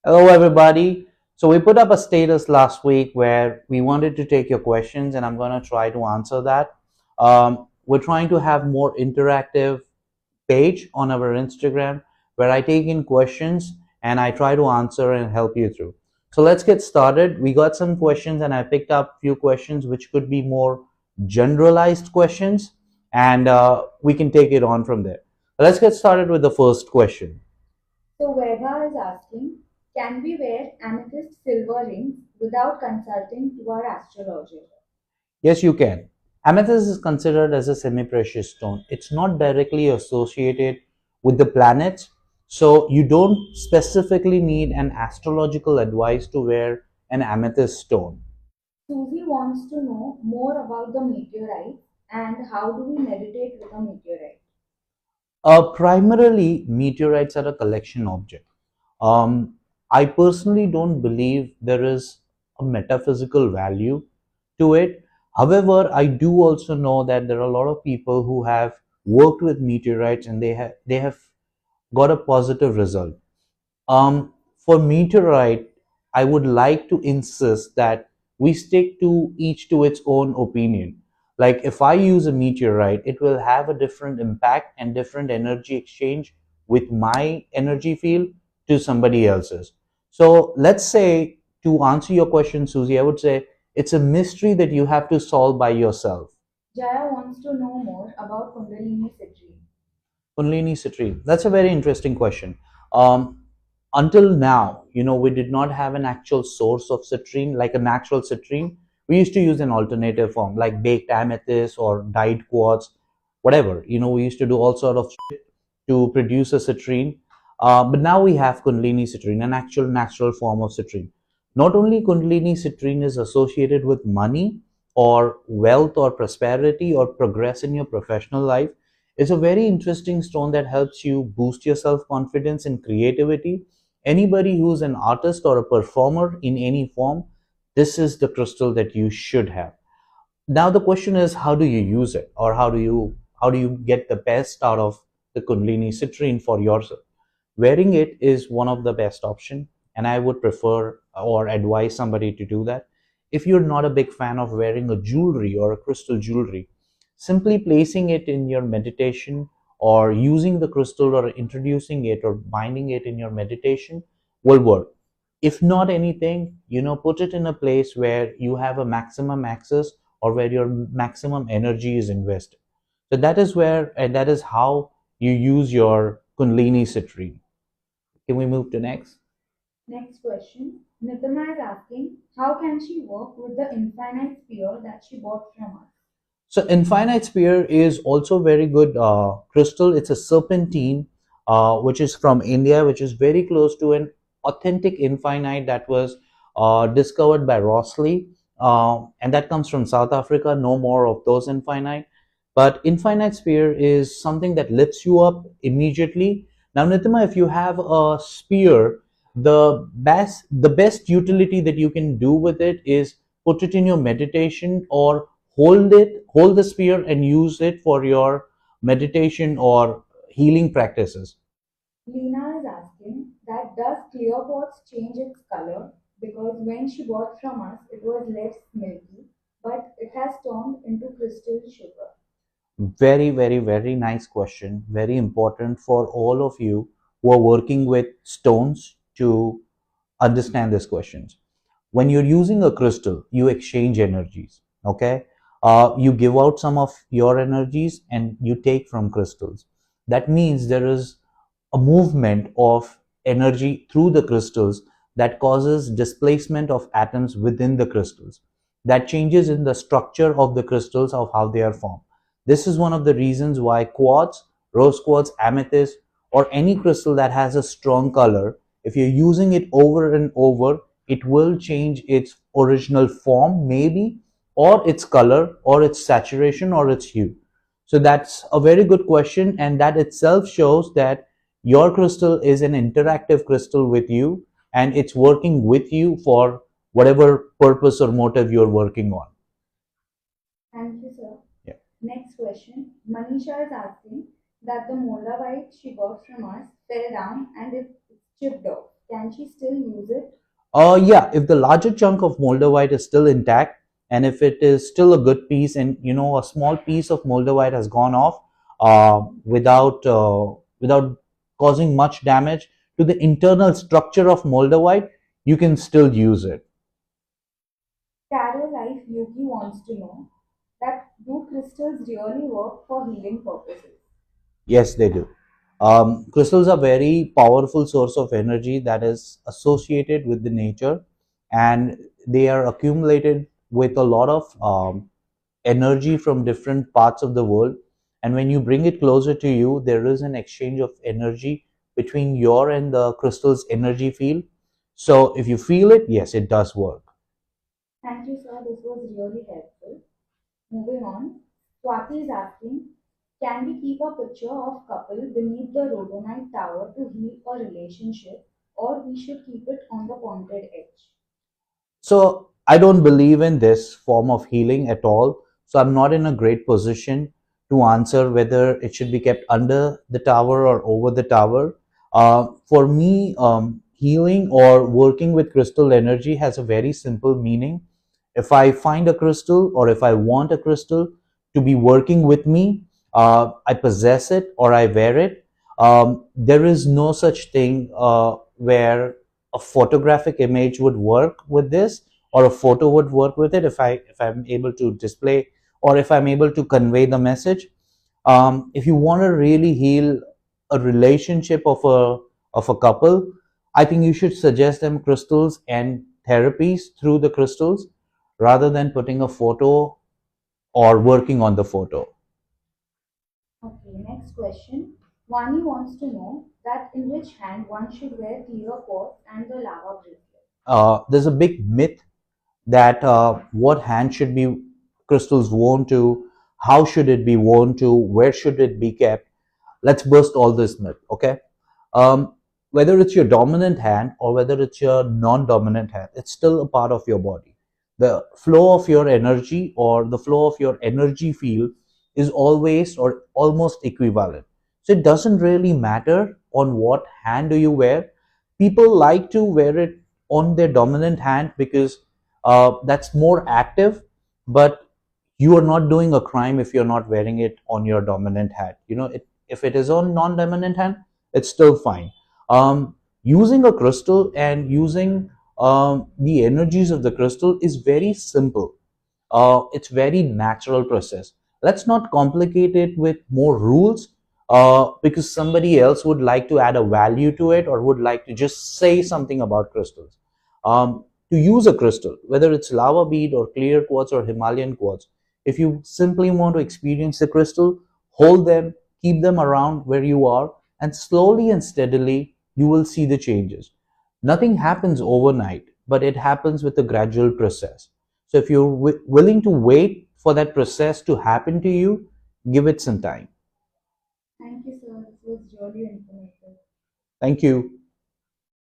Hello, everybody. So, we put up a status last week where we wanted to take your questions, and I'm going to try to answer that. We're trying to have more interactive page on our Instagram where I take in questions and I try to answer and help you through. So, let's get started. We got some questions, and I picked up few questions which could be more generalized questions, and we can take it on from there. Let's get started with the first question. So Vega is asking, can we wear amethyst silver rings without consulting to our astrologer? Yes, you can. Amethyst is considered as a semi-precious stone. It's not directly associated with the planets, so you don't specifically need an astrological advice to wear an amethyst stone. Susie wants to know more about the meteorites and how do we meditate with a meteorite? Primarily, meteorites are a collection object. I personally don't believe there is a metaphysical value to it. However, I do also know that there are a lot of people who have worked with meteorites and they have got a positive result. For meteorite, I would like to insist that we stick to each to its own opinion. Like if I use a meteorite, it will have a different impact and different energy exchange with my energy field to somebody else's. So let's say, to answer your question, Susie, I would say it's a mystery that you have to solve by yourself. Jaya wants to know more about Kundalini Citrine. Kundalini citrine. That's a very interesting question. Um, until now, we did not have an actual source of citrine, like a natural citrine. We used to use an alternative form, like baked amethyst or dyed quartz, whatever. We used to do all sort of shit to produce a citrine. But now we have Kundalini citrine, an actual natural form of citrine. Not only Kundalini citrine is associated with money or wealth or prosperity or progress in your professional life, it's a very interesting stone that helps you boost your self confidence and creativity. Anybody who's an artist or a performer in any form, this is the crystal that you should have. Now the question is, how do you use it, or how do you get the best out of the Kundalini citrine for yourself? Wearing it is one of the best option, and I would prefer or advise somebody to do that. If you're not a big fan of wearing a jewelry or a crystal jewelry, simply placing it in your meditation or using the crystal or introducing it or binding it in your meditation will work. If not anything, put it in a place where you have a maximum access or where your maximum energy is invested. So that is where, and that is how you use your Kundalini citrine. Can we move to next? Next question. Nitama is asking, how can she work with the infinite sphere that she bought from us? So Infinite Spear is also very good crystal. It's a serpentine, which is from India, which is very close to an authentic infinite that was discovered by Rossley, and that comes from South Africa. No more of those infinite, but Infinite Spear is something that lifts you up immediately. Now, Nitima, if you have a spear, the best utility that you can do with it is put it in your meditation or hold the spear and use it for your meditation or healing practices. Lena is asking that does clear quartz change its color because when she bought from us it was less milky but it has turned into crystal sugar. Very, very, very nice question. Very important for all of you who are working with stones to understand these questions. When you're using a crystal, you exchange energies. Okay, you give out some of your energies and you take from crystals. That means there is a movement of energy through the crystals that causes displacement of atoms within the crystals, that changes in the structure of the crystals of how they are formed. This is one of the reasons why quartz, rose quartz, amethyst, or any crystal that has a strong color, if you're using it over and over, it will change its original form, maybe, or its color, or its saturation, or its hue. So that's a very good question, and that itself shows that your crystal is an interactive crystal with you, and it's working with you for whatever purpose or motive you're working on. Thank you, sir. Yeah. Next question. Manisha is asking that the moldavite she got from us fell down and it's chipped off. can she still use it? Yeah, if the larger chunk of moldavite is still intact, and if it is still a good piece, and a small piece of moldavite has gone off without causing much damage to the internal structure of moldavite, you can still use it. Tarot Life Yuki wants to know that do crystals really work for healing purposes? Yes, they do. Crystals are very powerful source of energy that is associated with the nature, and they are accumulated with a lot of energy from different parts of the world. And when you bring it closer to you, there is an exchange of energy between your and the crystal's energy field. So if you feel it, yes, it does work. Thank you, sir. This was really helpful. Moving on, Swati is asking, can we keep a picture of couple beneath the rhodonite tower to heal a relationship, or we should keep it on the pointed edge? So I don't believe in this form of healing at all. So I'm not in a great position to answer whether it should be kept under the tower or over the tower. For me, healing or working with crystal energy has a very simple meaning. If I find a crystal or if I want a crystal to be working with me, I possess it or I wear it. There is no such thing where a photographic image would work with this, or a photo would work with it, if I'm able to display or if I'm able to convey the message. If you want to really heal a relationship of a couple, I think you should suggest them crystals and therapies through the crystals rather than putting a photo or working on the photo. Okay, next question. Vani wants to know that in which hand one should wear clear quartz and the lava bracelet. There's a big myth that what hand should be crystals worn to, how should it be worn to, where should it be kept. Let's burst all this myth, okay? um, Whether it's your dominant hand or whether it's your non-dominant hand, it's still a part of your body. The flow of your energy or the flow of your energy field is always or almost equivalent. So it doesn't really matter on what hand do you wear. People like to wear it on their dominant hand because that's more active, but you are not doing a crime if you're not wearing it on your dominant hand. If it is on non-dominant hand, it's still fine. Using a crystal and using the energies of the crystal is very simple. It's very natural process. Let's not complicate it with more rules, because somebody else would like to add a value to it or would like to just say something about crystals. To use a crystal, whether it's lava bead or clear quartz or Himalayan quartz, if you simply want to experience the crystal, hold them, keep them around where you are, and slowly and steadily you will see the changes. Nothing happens overnight, but it happens with a gradual process. So if you're willing to wait for that process to happen to you, give it some time. Thank you, sir. This was really informative. Thank you.